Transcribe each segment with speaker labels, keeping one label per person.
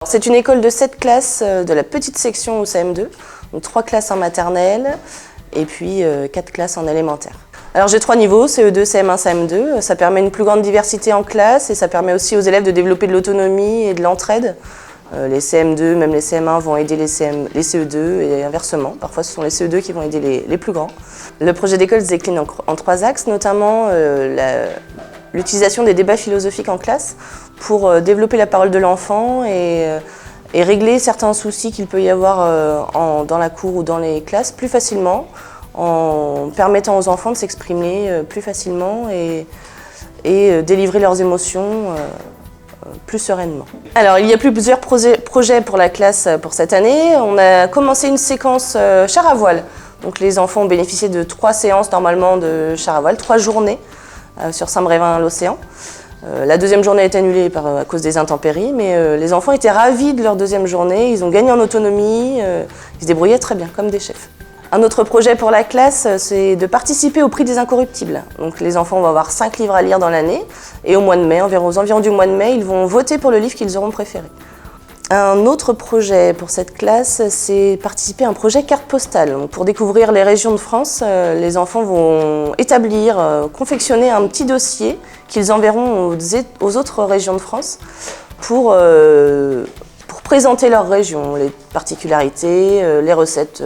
Speaker 1: C'est une école de 7 classes de la petite section au CM2, donc 3 classes en maternelle et puis 4 classes en élémentaire. Alors j'ai 3 niveaux, CE2, CM1, CM2. Ça permet une plus grande diversité en classe et ça permet aussi aux élèves de développer de l'autonomie et de l'entraide. Les CM2, même les CM1 vont aider les CE2 et inversement. Parfois ce sont les CE2 qui vont aider les plus grands. Le projet d'école se décline en 3 axes, notamment l'utilisation des débats philosophiques en classe pour développer la parole de l'enfant et régler certains soucis qu'il peut y avoir dans la cour ou dans les classes plus facilement, en permettant aux enfants de s'exprimer plus facilement et délivrer leurs émotions plus sereinement. Alors il y a plusieurs projets pour la classe pour cette année. On a commencé une séquence char à voile. Donc les enfants ont bénéficié de 3 séances normalement de char à voile, 3 journées sur Saint-Brévin-l'Océan. La deuxième journée a été annulée à cause des intempéries, mais les enfants étaient ravis de leur deuxième journée. Ils ont gagné en autonomie, ils se débrouillaient très bien, comme des chefs. Un autre projet pour la classe, c'est de participer au prix des incorruptibles. Donc les enfants vont avoir 5 livres à lire dans l'année, et au mois de mai, aux environs du mois de mai, ils vont voter pour le livre qu'ils auront préféré. Un autre projet pour cette classe, c'est participer à un projet carte postale. Donc pour découvrir les régions de France, les enfants vont confectionner un petit dossier qu'ils enverront aux autres régions de France pour présenter leur région, les particularités, les recettes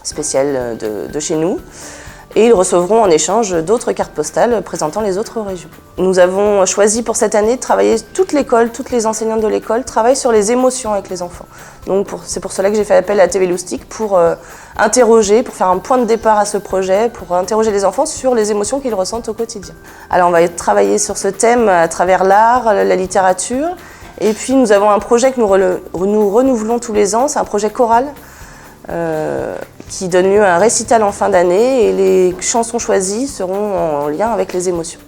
Speaker 1: spéciales de chez nous. Et ils recevront en échange d'autres cartes postales présentant les autres régions. Nous avons choisi pour cette année de travailler toute l'école, toutes les enseignantes de l'école travaillent sur les émotions avec les enfants. Donc c'est pour cela que j'ai fait appel à TV Loustic pour interroger, pour faire un point de départ à ce projet, pour interroger les enfants sur les émotions qu'ils ressentent au quotidien. Alors on va travailler sur ce thème à travers l'art, la littérature, et puis nous avons un projet que nous renouvelons tous les ans, c'est un projet choral. Qui donne lieu à un récital en fin d'année et les chansons choisies seront en lien avec les émotions.